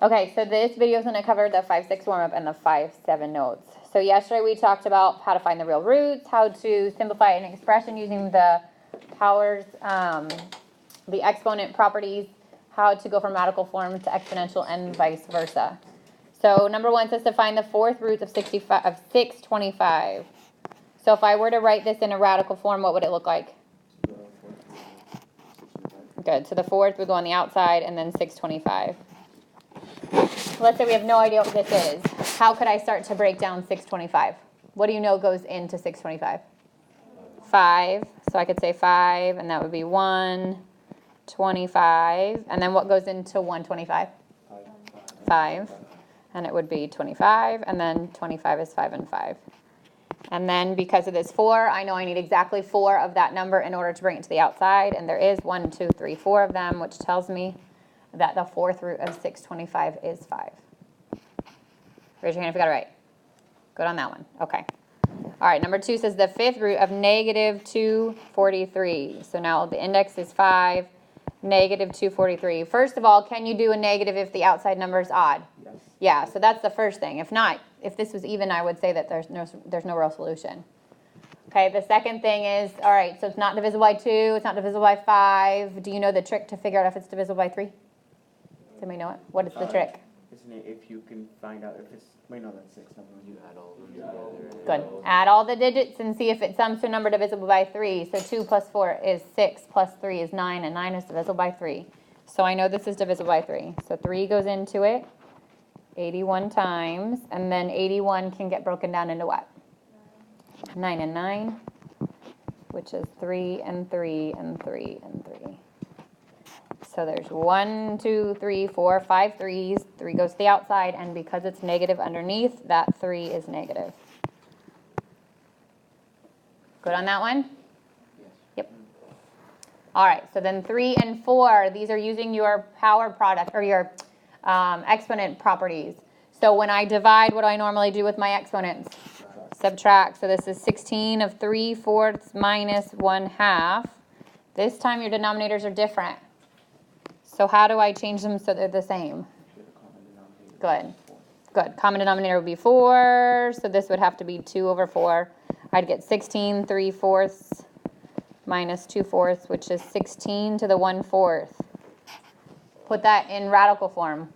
Okay, so this video is going to cover the 5-6 warm-up and the 5-7 notes. So yesterday we talked about how to find the real roots, how to simplify an expression using the powers, the exponent properties, how to go from radical form to exponential and vice versa. So number one says to find the fourth root of 625. So if I were to write this in a radical form, what would it look like? Good. So the fourth would go on the outside and then 625. Let's say we have no idea what this is. How could I start to break down 625? What do you know goes into 625? 5. So I could say 5, and that would be 125. And then what goes into 125? 5. And it would be 25. And then 25 is 5 and 5. And then because of this 4, I know I need exactly 4 of that number in order to bring it to the outside. And there is 1, 2, 3, 4 of them, which tells me that the fourth root of 625 is 5. Raise your hand if you got it right. Good on that one. Okay. All right, number 2 says the fifth root of negative 243. So now the index is 5, negative 243. First of all, can you do a negative if the outside number is odd? Yes. Yeah, so that's the first thing. If not, if this was even, I would say that there's no real solution. Okay, the second thing is, all right, so it's not divisible by 2, it's not divisible by 5. Do you know the trick to figure out if it's divisible by 3? Does anybody know it? What is the trick? Isn't it if you can find out if it's, wait, no, that's 6. You add all of them together. Good. Add all the digits and see if it sums to a number divisible by 3. So 2 plus 4 is 6, plus 3 is 9, and 9 is divisible by 3. So I know this is divisible by 3. So 3 goes into it 81 times, and then 81 can get broken down into what? 9 and 9, which is 3 and 3 and 3 and 3. So there's 1, 2, 3, 4, 5 threes. 3 goes to the outside, and because it's negative underneath, that 3 is negative. Good on that one? Yep. All right, so then 3 and 4, these are using your power product, or your exponent properties. So when I divide, what do I normally do with my exponents? Subtract. So this is 16 of 3/4 minus 1/2. This time your denominators are different. So how do I change them so they're the same? Good. Good. Common denominator would be 4, so this would have to be 2 over 4. I'd get 16 3/4 minus 2/4, which is 16 to the 1/4. Put that in radical form.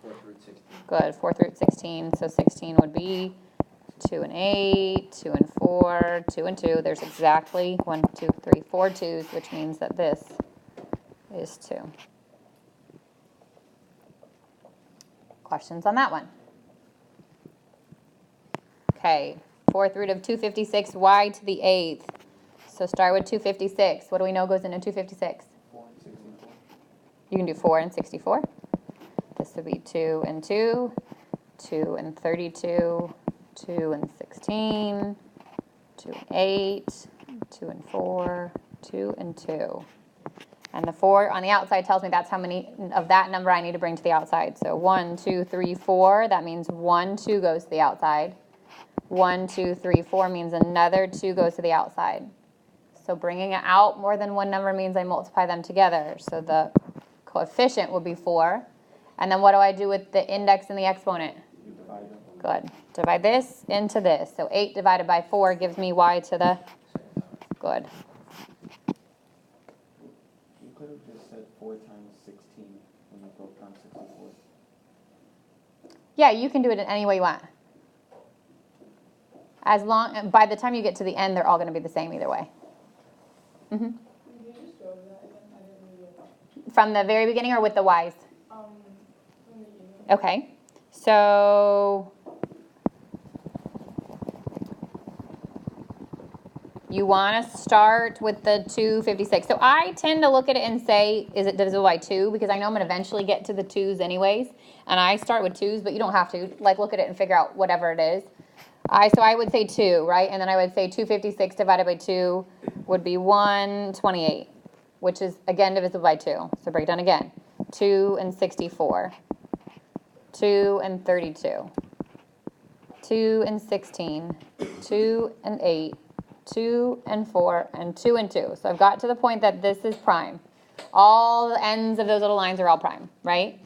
4th root 16. Good. 4th root 16. So 16 would be 2 and 8, 2 and 4, 2 and 2. There's exactly 1, 2, 3, 4 2s, which means that this is 2. Questions on that one? Okay, 4th root of 256, y to the 8th. So start with 256. What do we know goes into 256? 4 and 64. You can do 4 and 64. This would be 2 and 2, 2 and 32, 2 and 16, 2 and 8, 2 and 4, 2 and 2. And the 4 on the outside tells me that's how many of that number I need to bring to the outside. So 1, 2, 3, 4. That means 1, 2 goes to the outside. 1, 2, 3, 4 means another 2 goes to the outside. So bringing it out more than one number means I multiply them together. So the coefficient would be 4. And then what do I do with the index and the exponent? You divide them. Good. Divide this into this. So 8 divided by 4 gives me y to the... Good. You could have just said 4 times 16 when you broke down 64. Yeah, you can do it in any way you want. As long, by the time you get to the end, they're all going to be the same either way. Mm-hmm. Can you just go over that again? I didn't really get that. From the very beginning or with the y's? From the beginning. Okay. So you want to start with the 256. So I tend to look at it and say, is it divisible by 2? Because I know I'm going to eventually get to the 2's anyways. And I start with 2's, but you don't have to. Like, look at it and figure out whatever it is. So I would say 2, right? And then I would say 256 divided by 2 would be 128, which is, again, divisible by 2. So break down again. 2 and 64. 2 and 32. 2 and 16. 2 and 8. 2 and 4, and 2 and 2. So I've got to the point that this is prime. All the ends of those little lines are all prime, right?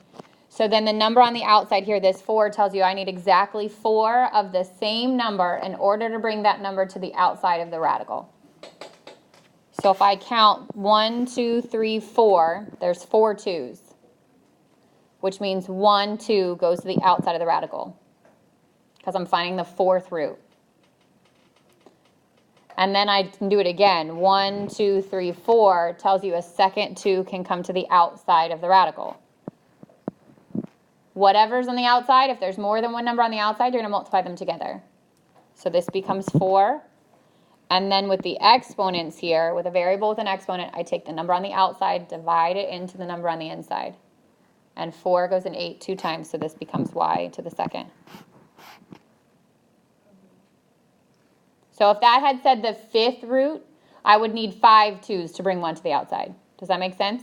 So then the number on the outside here, this 4, tells you I need exactly 4 of the same number in order to bring that number to the outside of the radical. So if I count 1, 2, 3, 4, there's 4 2's, which means 1, 2 goes to the outside of the radical because I'm finding the 4th root. And then I can do it again. 1, 2, 3, 4 tells you a second 2 can come to the outside of the radical. Whatever's on the outside, if there's more than one number on the outside, you're going to multiply them together. So this becomes 4. And then with the exponents here, with a variable with an exponent, I take the number on the outside, divide it into the number on the inside. And 4 goes in 8 2 times, so this becomes y to the second. So if that had said the 5th root, I would need 5 2's to bring 1 to the outside. Does that make sense?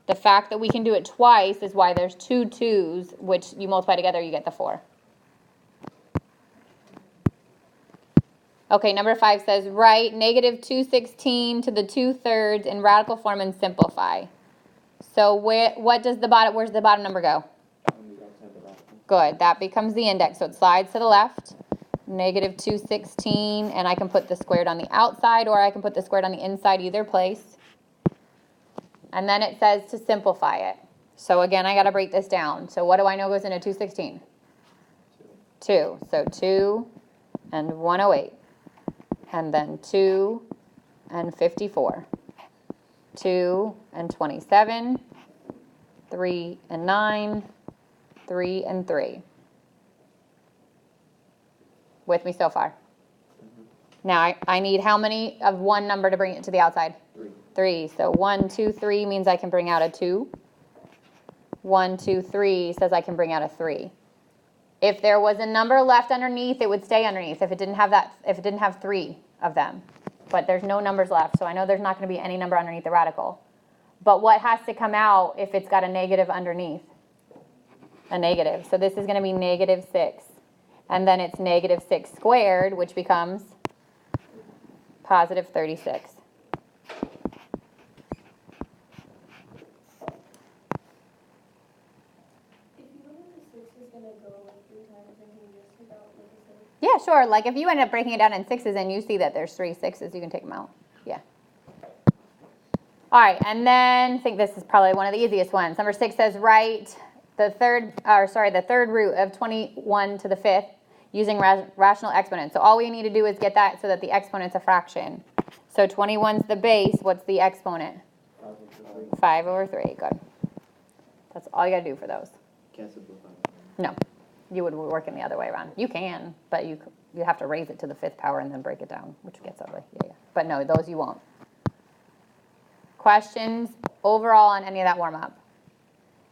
The fact that we can do it twice is why there's 2 2's, which you multiply together, you get the 4. Okay, number 5 says, write negative 216 to the 2/3 in radical form and simplify. So where's the bottom number go? Good, that becomes the index, so it slides to the left. Negative 216, and I can put the squared on the outside, or I can put the squared on the inside, either place. And then it says to simplify it. So again, I got to break this down. So what do I know goes into 216? 2. So 2 and 108. And then 2 and 54. 2 and 27. 3 and 9. 3 and 3. With me so far? Now I need how many of one number to bring it to the outside? 3. So 1, 2, 3 means I can bring out a 2. 1, 2, 3 says I can bring out a 3. If there was a number left underneath, it would stay underneath if it didn't have 3 of them. But there's no numbers left, so I know there's not going to be any number underneath the radical. But what has to come out if it's got a negative underneath? A negative. So this is going to be negative 6. And then it's negative 6 squared, which becomes positive 36. Yeah, sure. Like if you end up breaking it down in 6's and you see that there's 3 6's, you can take them out. Yeah. All right, and then I think this is probably one of the easiest ones. Number 6 says write the third root of 21 to the 5th using rational exponents. So all we need to do is get that so that the exponent's a fraction. So 21's the base. What's the exponent? 5 over 3. Good. That's all you got to do for those. Can't simplify. No. You would work in the other way around. You can, but you have to raise it to the 5th power and then break it down, which gets ugly. Yeah. But no, those you won't. Questions overall on any of that warm-up?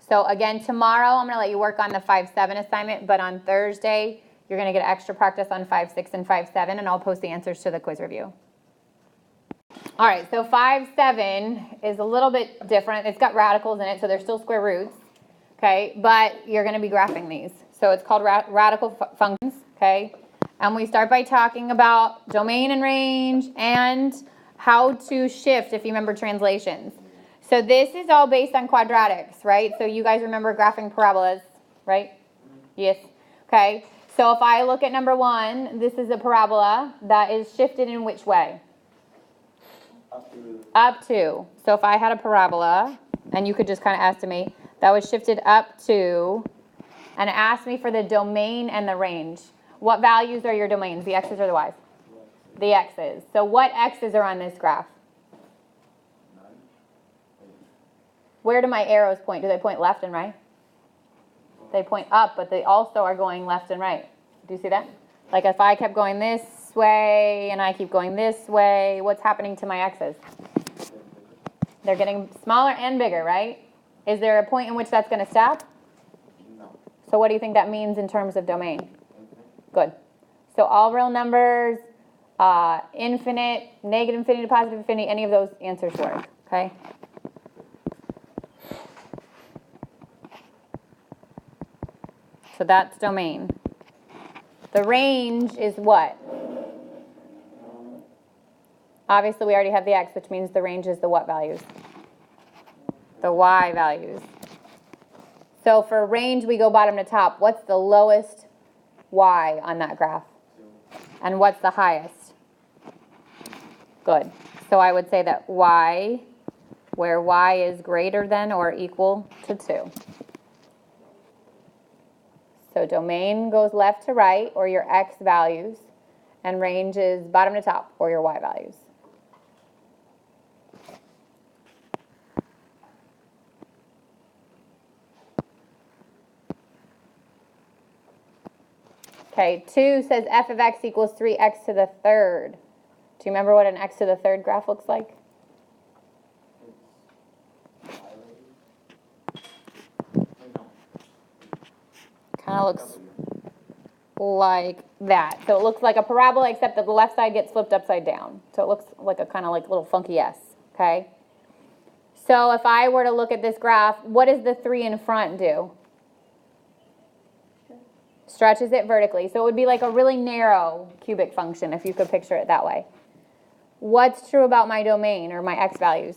So again, tomorrow I'm going to let you work on the 5-7 assignment, but on Thursday you're going to get extra practice on 5-6 and 5-7, and I'll post the answers to the quiz review. All right, so 5-7 is a little bit different. It's got radicals in it, so they're still square roots, okay? But you're going to be graphing these. So it's called radical functions, okay? And we start by talking about domain and range and how to shift, if you remember translations. So this is all based on quadratics, right? So you guys remember graphing parabolas, right? Yes. Okay. So if I look at number 1, this is a parabola that is shifted in which way? Up to. So if I had a parabola, and you could just kind of estimate, that was shifted up to, and it asked me for the domain and the range. What values are your domains, the x's or the y's? The x's. So what x's are on this graph? Where do my arrows point? Do they point left and right? They point up, but they also are going left and right. Do you see that? Like if I kept going this way and I keep going this way, what's happening to my x's? They're getting smaller and bigger, right? Is there a point in which that's going to stop? No. So what do you think that means in terms of domain? Good. So all real numbers, infinite, negative infinity to positive infinity, any of those answers work, okay? So that's domain. The range is what? Obviously, we already have the x, which means the range is the what values? The y values. So for range, we go bottom to top. What's the lowest y on that graph? And what's the highest? Good. So I would say that y, where y is greater than or equal to 2. So domain goes left to right, or your x values, and range is bottom to top, or your y values. Okay, 2 says f of x equals 3x to the third. Do you remember what an x to the third graph looks like? Kind of looks like that. So it looks like a parabola, except that the left side gets flipped upside down. So it looks like a kind of like little funky S, okay? So if I were to look at this graph, what does the 3 in front do? Stretches it vertically. So it would be like a really narrow cubic function, if you could picture it that way. What's true about my domain, or my x values?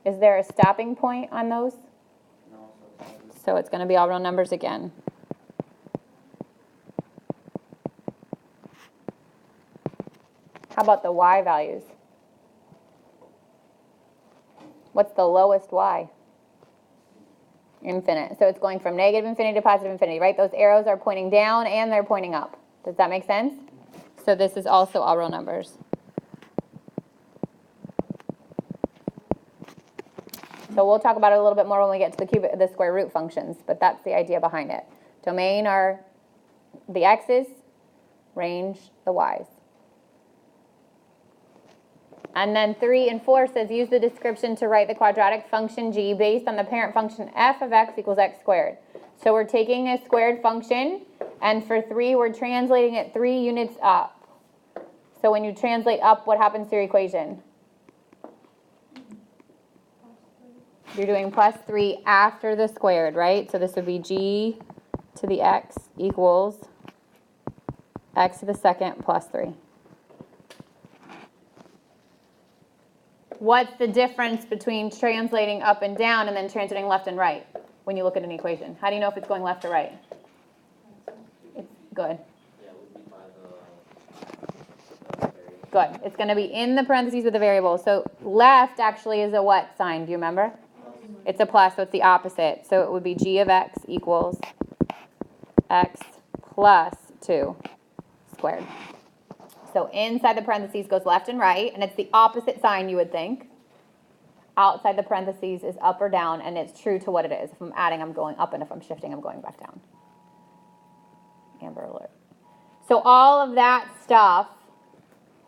Is there a stopping point on those? So it's going to be all real numbers again. How about the y values? What's the lowest y? Infinite. So it's going from negative infinity to positive infinity, right? Those arrows are pointing down and they're pointing up. Does that make sense? So this is also all real numbers. So we'll talk about it a little bit more when we get to the square root functions, but that's the idea behind it. Domain are the x's, range the y's. And then 3 and 4 says use the description to write the quadratic function g based on the parent function f of x equals x squared. So we're taking a squared function, and for 3 we're translating it 3 units up. So when you translate up, what happens to your equation? You're doing plus 3 after the squared, right? So this would be g to the x equals x to the second plus 3. What's the difference between translating up and down and then translating left and right when you look at an equation? How do you know if it's going left or right? It's good. Good. It's going to be in the parentheses with the variable. So left actually is a what sign? Do you remember? It's a plus, so it's the opposite. So it would be g of x equals x plus 2 squared. So inside the parentheses goes left and right, and it's the opposite sign, you would think. Outside the parentheses is up or down, and it's true to what it is. If I'm adding, I'm going up, and if I'm shifting, I'm going back down. Amber alert. So all of that stuff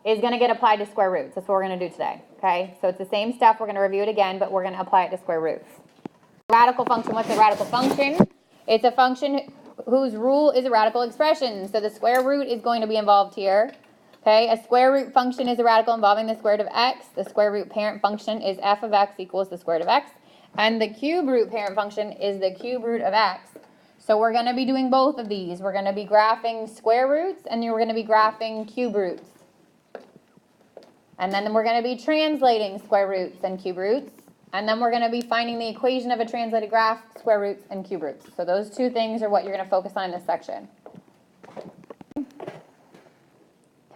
is going to get applied to square roots. That's what we're going to do today, okay? So it's the same stuff. We're going to review it again, but we're going to apply it to square roots. Radical function. What's a radical function? It's a function whose rule is a radical expression. So the square root is going to be involved here. Okay, a square root function is a radical involving the square root of x. The square root parent function is f of x equals the square root of x. And the cube root parent function is the cube root of x. So we're going to be doing both of these. We're going to be graphing square roots, and we're going to be graphing cube roots. And then we're going to be translating square roots and cube roots. And then we're going to be finding the equation of a translated graph, square roots, and cube roots. So those two things are what you're going to focus on in this section.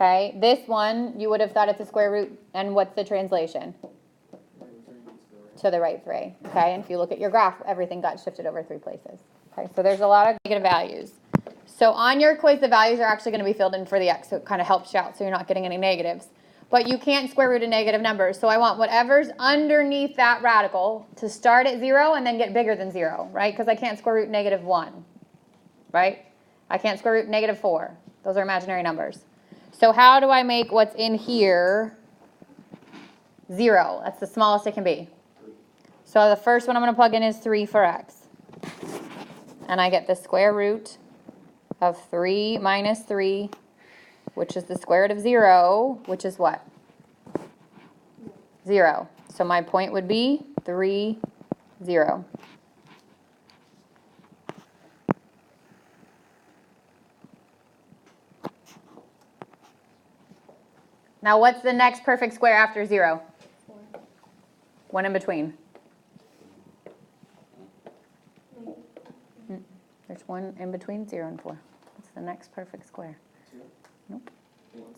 Okay, this one, you would have thought it's a square root, and what's the translation? To the right 3. Okay, and if you look at your graph, everything got shifted over 3 places. Okay, so there's a lot of negative values. So on your quiz, the values are actually going to be filled in for the x, so it kind of helps you out so you're not getting any negatives. But you can't square root a negative number, so I want whatever's underneath that radical to start at 0 and then get bigger than 0, right? Because I can't square root negative 1, right? I can't square root negative 4. Those are imaginary numbers. So how do I make what's in here 0? That's the smallest it can be. So the first one I'm going to plug in is 3 for x. And I get the square root of 3 minus 3, which is the square root of 0, which is what? 0. So my point would be 3, 0. Now what's the next perfect square after 0? 4. One in between. There's one in between 0 and 4. What's the next perfect square? Nope.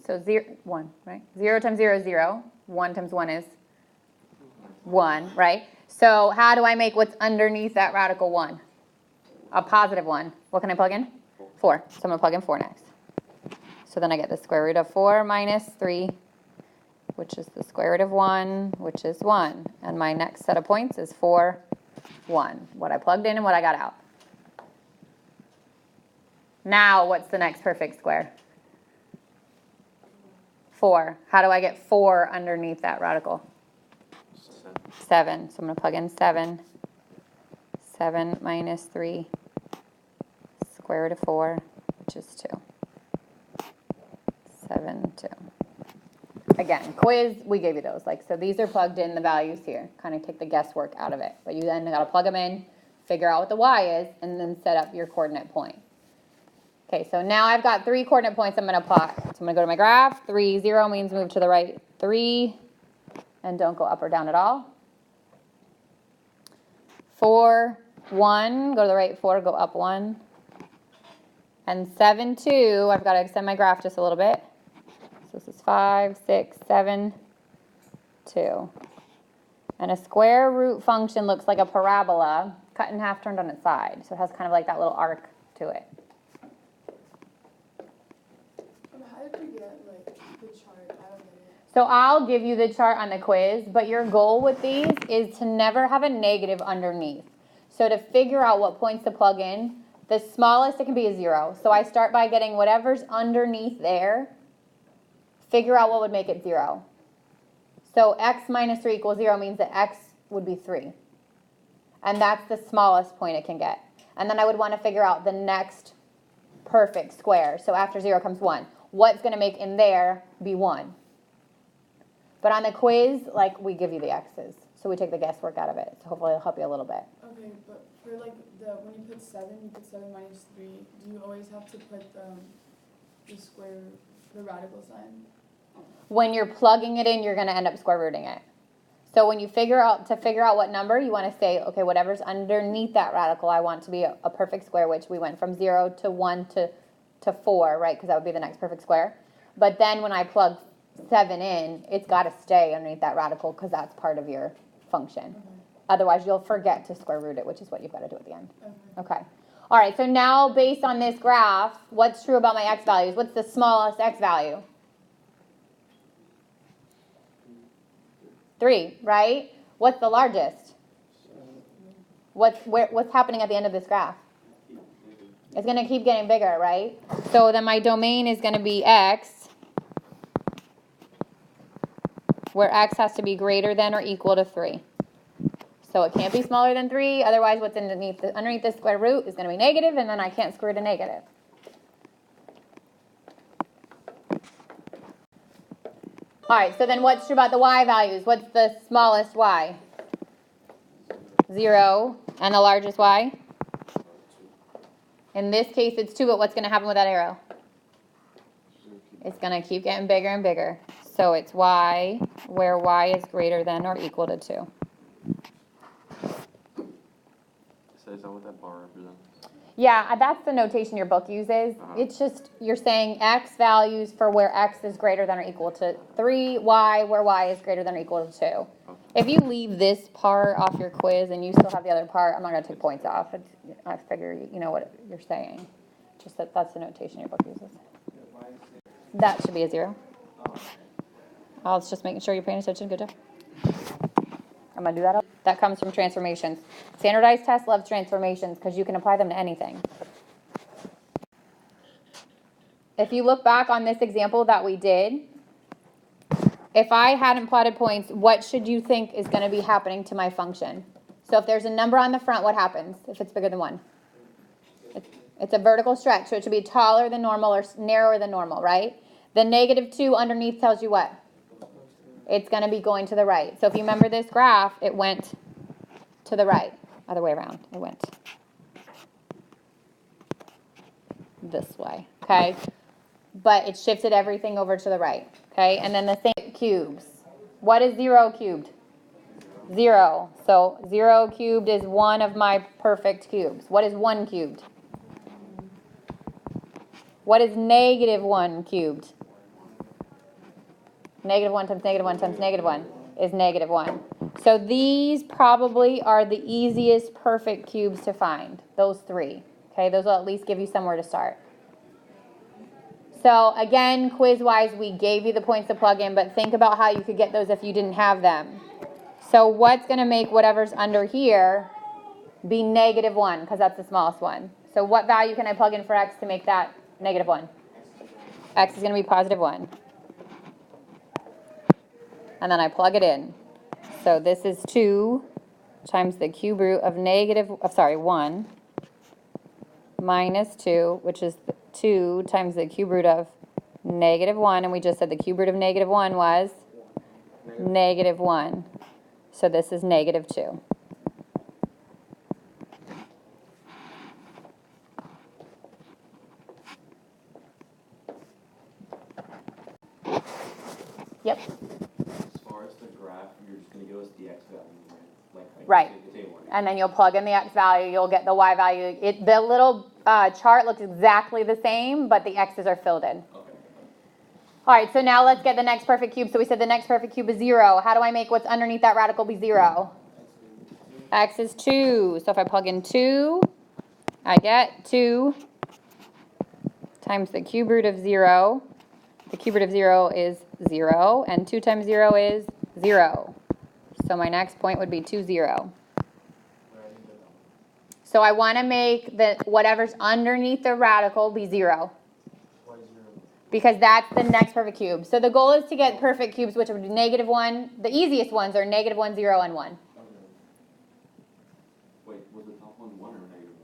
So 1, right? 0 times 0 is 0. 1 times 1 is 1, right? So how do I make what's underneath that radical 1? A positive 1. What can I plug in? 4. So I'm going to plug in 4 next. So then I get the square root of 4 minus 3, which is the square root of 1, which is 1. And my next set of points is 4, 1. What I plugged in and what I got out. Now what's the next perfect square? 4. How do I get 4 underneath that radical? 7. So I'm going to plug in 7. 7 minus 3, square root of 4, which is 2. 7, 2. Again, quiz, we gave you those. So these are plugged in, the values here. Kind of take the guesswork out of it. But you then got to plug them in, figure out what the y is, and then set up your coordinate point. Okay, so now I've got 3 coordinate points I'm going to plot. So I'm going to go to my graph. 3, 0 means move to the right 3, and don't go up or down at all. 4, 1, go to the right 4, go up 1. And 7, 2, I've got to extend my graph just a little bit. So this is 5, 6, 7, 2. And a square root function looks like a parabola cut in half, turned on its side. So it has kind of like that little arc to it. How did you get the chart? I don't get it. So I'll give you the chart on the quiz, but your goal with these is to never have a negative underneath. So to figure out what points to plug in, the smallest it can be is 0. So I start by getting whatever's underneath there, figure out what would make it 0. So x minus 3 equals 0 means that x would be 3. And that's the smallest point it can get. And then I would want to figure out the next perfect square. So after 0 comes 1. What's going to make in there be 1? But on the quiz, we give you the x's. So we take the guesswork out of it. So hopefully it'll help you a little bit. Okay, but for when you put 7, you put 7 minus 3. Do you always have to put the square, the radical sign? When you're plugging it in, you're going to end up square rooting it. So when you figure out what number, you want to say, okay, whatever's underneath that radical, I want to be a perfect square, which we went from 0 to 1 to 4, right? Because that would be the next perfect square. But then when I plug 7 in, it's got to stay underneath that radical because that's part of your function. Okay. Otherwise, you'll forget to square root it, which is what you've got to do at the end. Okay. Okay. All right, so now based on this graph, what's true about my x values? What's the smallest x value? 3, right? What's the largest? What's happening at the end of this graph? It's going to keep getting bigger, right? So then my domain is going to be x, where x has to be greater than or equal to 3. So it can't be smaller than 3, otherwise what's underneath the square root is going to be negative, and then I can't square root a negative. All right, so then what's true about the y values? What's the smallest y? 0. And the largest y? In this case, it's 2, but what's going to happen with that arrow? It's going to keep getting bigger and bigger. So it's y, where y is greater than or equal to 2. So is that what that bar represents? Yeah, that's the notation your book uses. It's just, you're saying x values for where x is greater than or equal to 3, y, where y is greater than or equal to 2. Okay. If you leave this part off your quiz and you still have the other part, I'm not going to take points off. I figure you know what you're saying. Just that's the notation your book uses. That should be a 0. I was just making sure you're paying attention. Good job. I'm going to do that. That comes from transformations. Standardized tests loves transformations because you can apply them to anything. If you look back on this example that we did, if I hadn't plotted points, what should you think is going to be happening to my function? So if there's a number on the front, what happens if it's bigger than 1? It's a vertical stretch, so it should be taller than normal or narrower than normal, right? The -2 underneath tells you what? It's going to be going to the right. So if you remember this graph, it went to the right. Other way around. It went this way. Okay? but it shifted everything over to the right. Okay, and then the same cubes. What is 0 cubed? 0. So 0 cubed is one of my perfect cubes. What is 1 cubed? What is negative 1 cubed? Negative 1 times negative 1 times negative 1 is negative 1. So these probably are the easiest perfect cubes to find, those 3. Okay, those will at least give you somewhere to start. So again, quiz-wise, we gave you the points to plug in, but think about how you could get those if you didn't have them. So what's going to make whatever's under here be negative 1, because that's the smallest one. So what value can I plug in for x to make that negative 1? X is going to be positive 1. And then I plug it in. So this is 2 times the cube root of 1 minus 2, which is 2 times the cube root of negative 1. And we just said the cube root of negative 1 was negative 1. So this is negative 2. Yep. As far as the graph, you're just going to give us the x value, right? Right. the table. And then you'll plug in the x value, you'll get the y value. The little chart looks exactly the same, but the x's are filled in. Okay. All right, so now let's get the next perfect cube. So we said the next perfect cube is 0. How do I make what's underneath that radical be 0? X is 2. So if I plug in 2, I get 2 times the cube root of 0. The cube root of 0 is 0, and 2 times 0 is 0. So my next point would be 2, 0. So I want to make whatever's underneath the radical be 0. Because that's the next perfect cube. So the goal is to get perfect cubes, which would be negative 1. The easiest ones are negative 1, 0, and 1. Wait, was the top one 1 or negative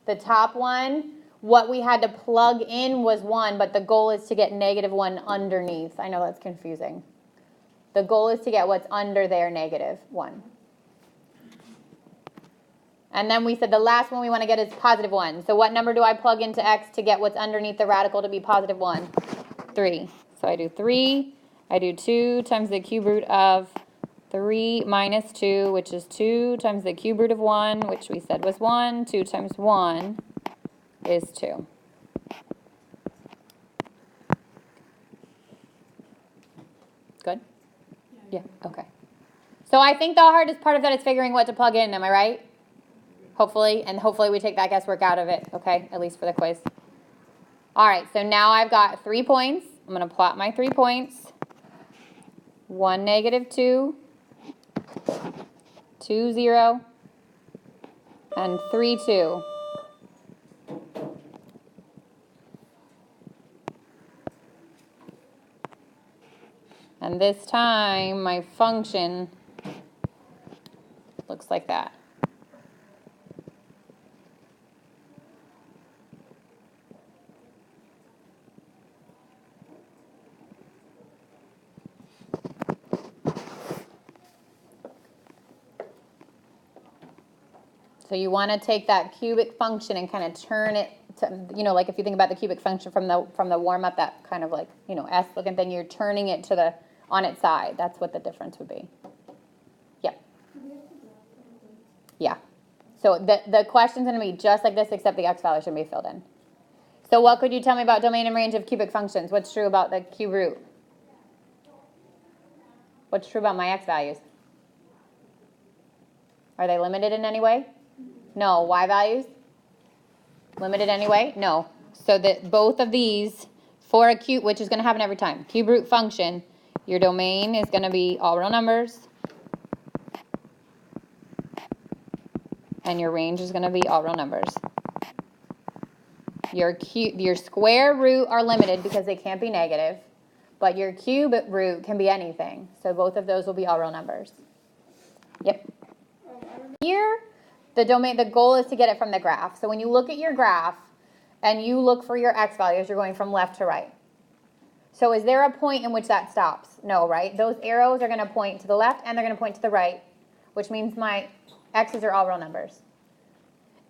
1? The top one, what we had to plug in was 1, but the goal is to get negative 1 underneath. I know that's confusing. The goal is to get what's under there, negative 1. And then we said the last one we want to get is positive 1. So what number do I plug into x to get what's underneath the radical to be positive 1? 3. So I do 3. I do 2 times the cube root of 3 minus 2, which is 2 times the cube root of 1, which we said was 1. 2 times 1 is 2. Good? Yeah, okay. So I think the hardest part of that is figuring what to plug in, am I right? Hopefully, and hopefully we take that guesswork out of it, okay, at least for the quiz. All right, so now I've got 3 points. I'm going to plot my 3 points. 1, negative 2, 2, 0, and 3, 2. And this time, my function looks like that. So you want to take that cubic function and kind of turn it to, like if you think about the cubic function from the warm-up, that kind of like, S-looking thing, you're turning it to on its side. That's what the difference would be. Yep. Yeah. So the question's going to be just like this, except the x value should be filled in. So what could you tell me about domain and range of cubic functions? What's true about the cube root? What's true about my x values? Are they limited in any way? No. Y values? Limited anyway? No. So that both of these, for a cube, which is going to happen every time, cube root function, your domain is going to be all real numbers, and your range is going to be all real numbers. Your square root are limited because they can't be negative, but your cube root can be anything. So both of those will be all real numbers. Yep. Here, the goal is to get it from the graph. So when you look at your graph and you look for your x values, you're going from left to right. So is there a point in which that stops? No, right? Those arrows are going to point to the left and they're going to point to the right, which means my x's are all real numbers.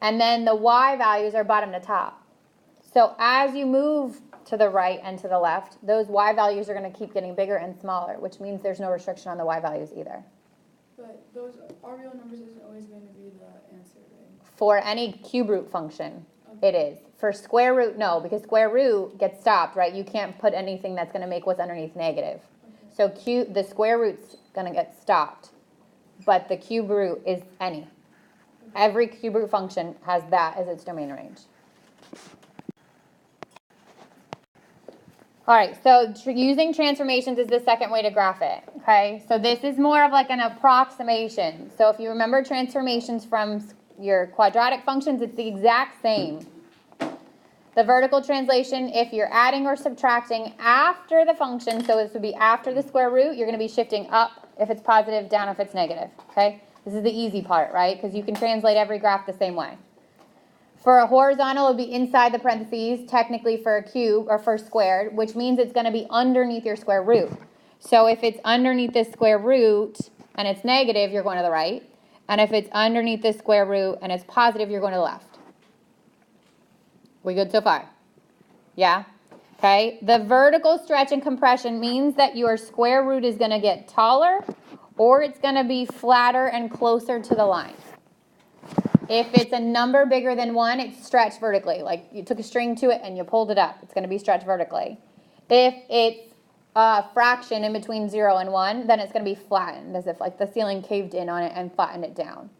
And then the y values are bottom to top. So as you move to the right, and to the left, those y values are going to keep getting bigger and smaller, which means there's no restriction on the y values either. But those are real numbers isn't always going to be the answer, right? For any cube root function, Okay. it is. For square root, no, because square root gets stopped, right? You can't put anything that's going to make what's underneath negative. So the square root's going to get stopped, but the cube root is any. Every cube root function has that as its domain range. All right, so using transformations is the second way to graph it, okay? So this is more of like an approximation. So if you remember transformations from your quadratic functions, it's the exact same. The vertical translation, if you're adding or subtracting after the function, so this would be after the square root, you're going to be shifting up if it's positive, down if it's negative, okay? This is the easy part, right? Because you can translate every graph the same way. For a horizontal, it would be inside the parentheses, technically for a cube or for squared, which means it's going to be underneath your square root. So if it's underneath this square root and it's negative, you're going to the right. And if it's underneath this square root and it's positive, you're going to the left. We good so far? Yeah? Okay. The vertical stretch and compression means that your square root is going to get taller or it's going to be flatter and closer to the line. If it's a number bigger than 1, it's stretched vertically. Like you took a string to it and you pulled it up. It's going to be stretched vertically. If it's a fraction in between 0 and 1, then it's going to be flattened, as if like the ceiling caved in on it and flattened it down.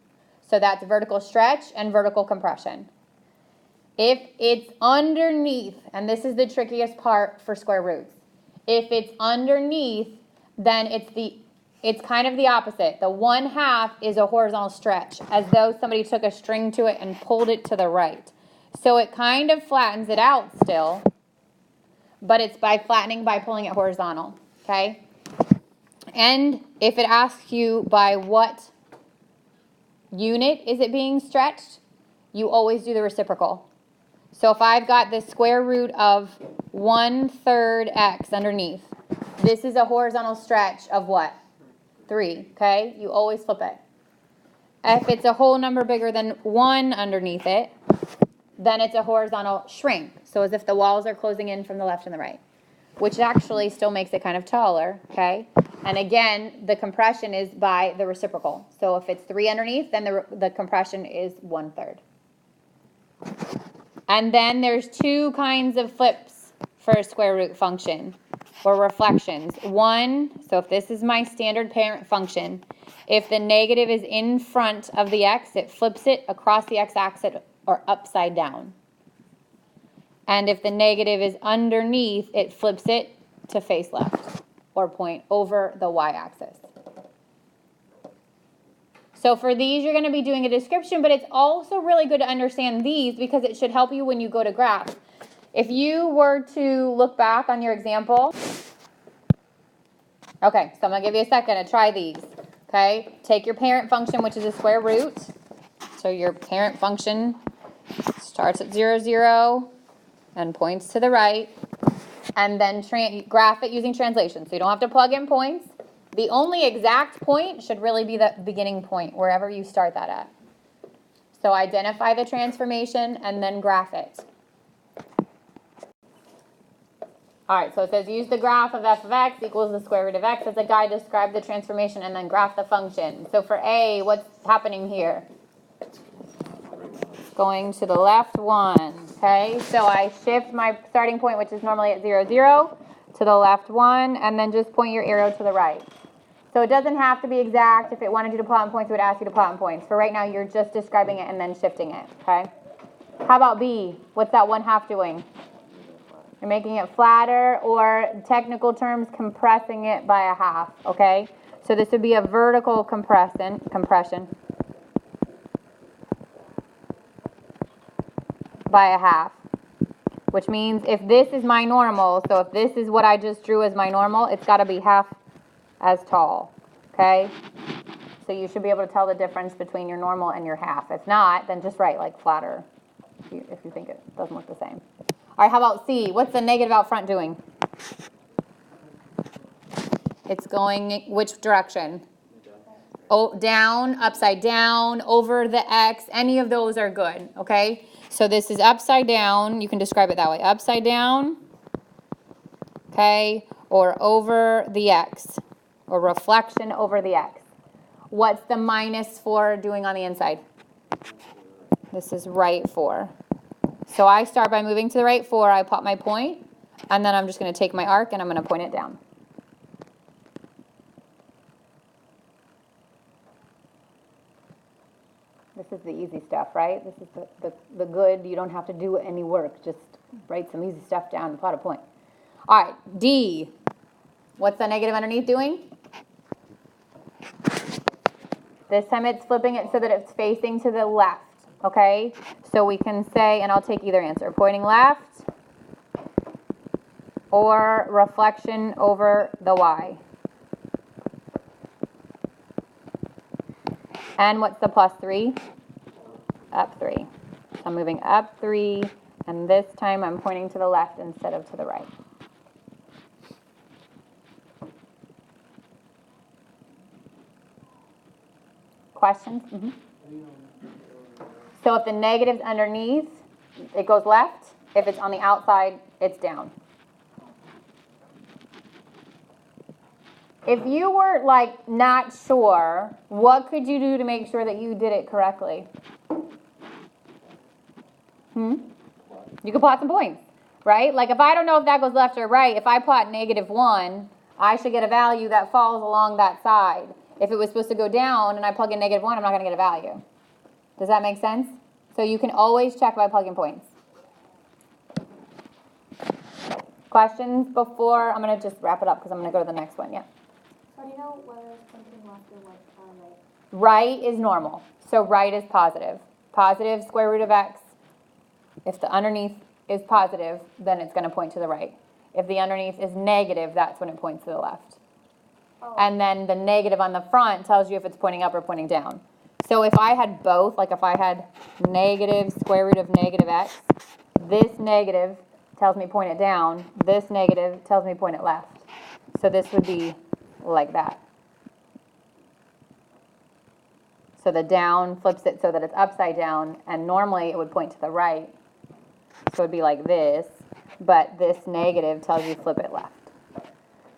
So that's vertical stretch and vertical compression. If it's underneath, and this is the trickiest part for square roots, if it's underneath, then it's kind of the opposite. The 1/2 is a horizontal stretch, as though somebody took a string to it and pulled it to the right. So it kind of flattens it out still, but it's by flattening by pulling it horizontal, okay? And if it asks you by what unit is it being stretched, you always do the reciprocal. So if I've got the square root of 1/3 x underneath, this is a horizontal stretch of what? 3, okay? You always flip it. If it's a whole number bigger than 1 underneath it, then it's a horizontal shrink. So as if the walls are closing in from the left and the right, which actually still makes it kind of taller, okay? And again, the compression is by the reciprocal. So if it's 3 underneath, then the compression is 1/3. And then there's 2 kinds of flips for a square root function, or reflections. One, so if this is my standard parent function, if the negative is in front of the x, it flips it across the x-axis or upside down. And if the negative is underneath, it flips it to face left or point over the y-axis. So for these, you're going to be doing a description, but it's also really good to understand these because it should help you when you go to graph. If you were to look back on your example, okay, so I'm going to give you a second to try these, okay? Take your parent function, which is a square root. So your parent function starts at 0, 0, and points to the right, and then graph it using translation. So you don't have to plug in points. The only exact point should really be the beginning point, wherever you start that at. So identify the transformation and then graph it. All right, so it says use the graph of f of x equals the square root of x as a guide to describe the transformation and then graph the function. So for A, what's happening here? It's going to the left 1, okay? So I shift my starting point, which is normally at 0, 0, to the left 1, and then just point your arrow to the right. So it doesn't have to be exact. If it wanted you to plot in points, it would ask you to plot in points. For right now, you're just describing it and then shifting it, okay? How about B? What's that 1/2 doing? You're making it flatter, or technical terms, compressing it by 1/2, okay? So this would be a vertical compression. By 1/2, which means if this is my normal, so if this is what I just drew as my normal, it's got to be half as tall, okay? So you should be able to tell the difference between your normal and your half. If not, then just write like flatter if you think it doesn't look the same. All right, how about C? What's the negative out front doing? It's going which direction? Oh, down, upside down, over the x. Any of those are good, okay? So this is upside down. You can describe it that way. Upside down okay? Or over the x, or reflection over the x. What's the minus 4 doing on the inside? This is right 4. So I start by moving to the right 4, I plot my point, and then I'm just going to take my arc and I'm going to point it down. This is the easy stuff, right? This is the good, you don't have to do any work, just write some easy stuff down and plot a point. All right, D. What's the negative underneath doing? This time it's flipping it so that it's facing to the left, okay? So we can say, and I'll take either answer, pointing left or reflection over the y. And what's the plus 3? Up 3. So I'm moving up 3, and this time I'm pointing to the left instead of to the right. Questions? Mm-hmm. So if the negative's underneath, it goes left. If it's on the outside, it's down. If you were like not sure, what could you do to make sure that you did it correctly? You could plot some points, right? Like if I don't know if that goes left or right, if I plot -1, I should get a value that falls along that side. If it was supposed to go down and I plug in -1, I'm not going to get a value. Does that make sense? So you can always check by plugging points. Questions before? I'm going to just wrap it up because I'm going to go to the next one. Yeah. How do you know whether it's something left or right? Right is normal. So right is positive. Positive square root of x. If the underneath is positive, then it's going to point to the right. If the underneath is negative, that's when it points to the left. Oh. And then the negative on the front tells you if it's pointing up or pointing down. So if I had both, like if I had negative square root of negative x, this negative tells me point it down, this negative tells me point it left. So this would be like that. So the down flips it so that it's upside down, and normally it would point to the right. So it would be like this, but this negative tells you flip it left.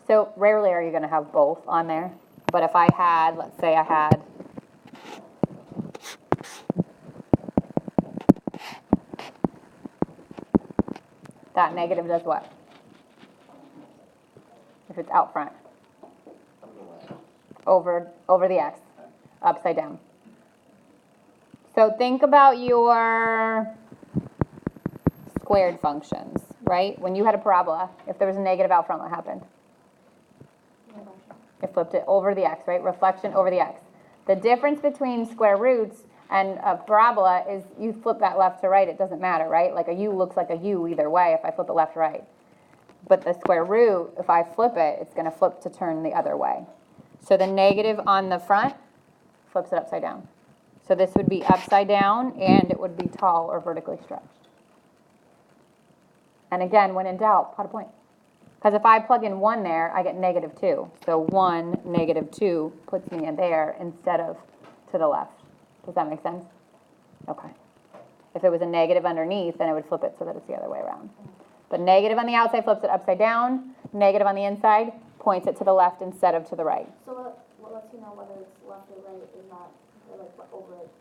So rarely are you going to have both on there. But if I had, let's say I had that negative does what? If it's out front. Over the x, upside down. So think about your squared functions, right? When you had a parabola, if there was a negative out front, what happened? It flipped it over the x, right? Reflection over the x. The difference between square roots and a parabola is you flip that left to right, it doesn't matter, right? Like a u looks like a u either way if I flip it left or right. But the square root, if I flip it, it's going to flip to turn the other way. So the negative on the front flips it upside down. So this would be upside down, and it would be tall or vertically stretched. And again, when in doubt, plot a point. Because if I plug in 1 there, I get -2. So 1, -2 puts me in there instead of to the left. Does that make sense? Okay. If it was a negative underneath, then it would flip it so that it's the other way around. But negative on the outside flips it upside down. Negative on the inside points it to the left instead of to the right. So what lets you know whether it's left or right is not like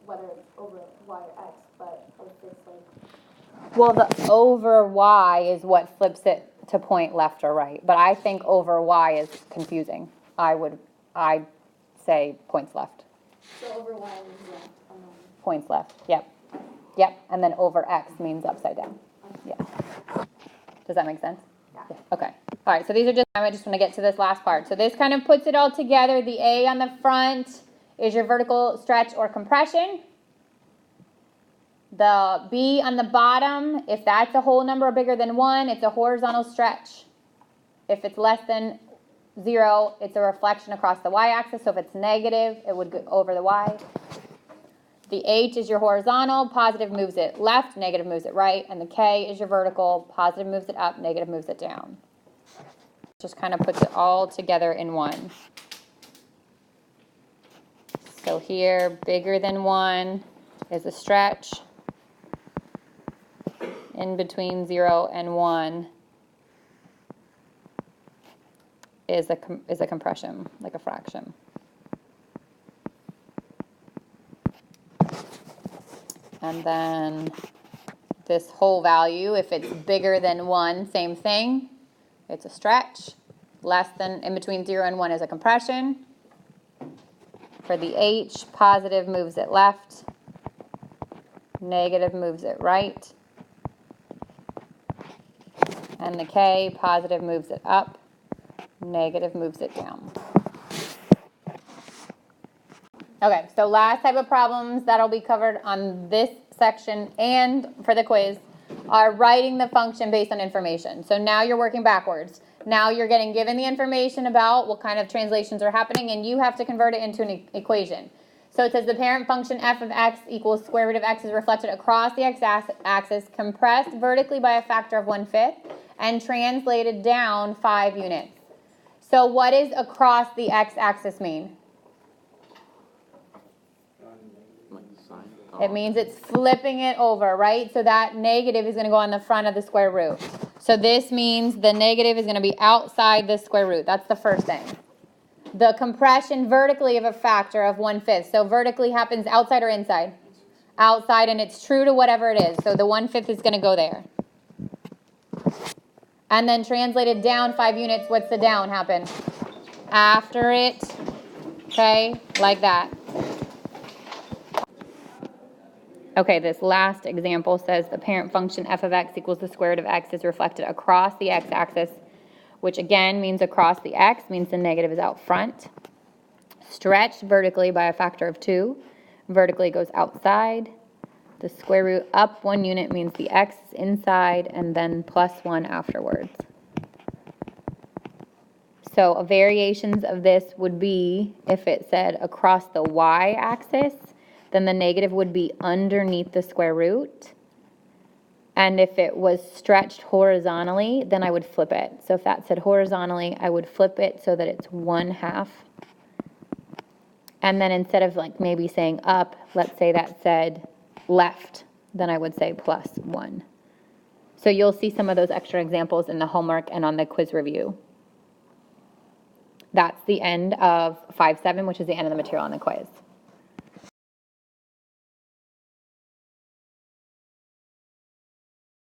whether it's over y or x, but if it's like. Well, the over y is what flips it to point left or right. But I think over y is confusing. I'd say points left. So over y is left. Points left. Yep. Yep. And then over x means upside down. Yeah. Does that make sense? Yeah. Okay. All right. So these are just, I just want to get to this last part. So this kind of puts it all together. The A on the front is your vertical stretch or compression. The B on the bottom, if that's a whole number bigger than 1, it's a horizontal stretch. If it's less than 0, it's a reflection across the y-axis. So if it's negative, it would go over the y. The H is your horizontal, positive moves it left, negative moves it right, and the K is your vertical, positive moves it up, negative moves it down. Just kind of puts it all together in one. So here, bigger than 1 is a stretch. In between 0 and 1 is a compression, like a fraction. And then this whole value, if it's bigger than 1, same thing. It's a stretch. Less than, in between 0 and 1 is a compression. For the h, positive moves it left. Negative moves it right. And the k, positive moves it up. Negative moves it down. Okay, so last type of problems that'll be covered on this section and for the quiz are writing the function based on information. So now you're working backwards. Now you're getting given the information about what kind of translations are happening, and you have to convert it into an equation. So it says the parent function f of x equals square root of x is reflected across the x-axis, compressed vertically by a factor of 1/5, and translated down 5 units. So what does across the x-axis mean? Like sign? It means it's flipping it over, right? So that negative is going to go on the front of the square root. So this means the negative is going to be outside the square root. That's the first thing. The compression vertically of a factor of 1/5. So vertically happens outside or inside? Outside, and it's true to whatever it is. So the 1/5 is going to go there. And then translated down 5 units, what's the down happen? After it, okay, like that. Okay, this last example says the parent function f of x equals the square root of x is reflected across the x-axis, which again means across the x, means the negative is out front. Stretched vertically by a factor of 2. Vertically goes outside. The square root up 1 unit means the x is inside, and then plus 1 afterwards. So variations of this would be, if it said across the y-axis, then the negative would be underneath the square root. And if it was stretched horizontally, then I would flip it. So if that said horizontally, I would flip it so that it's 1/2. And then instead of like maybe saying up, let's say that said left, then I would say plus 1. So you'll see some of those extra examples in the homework and on the quiz review. That's the end of 5-7, which is the end of the material on the quiz.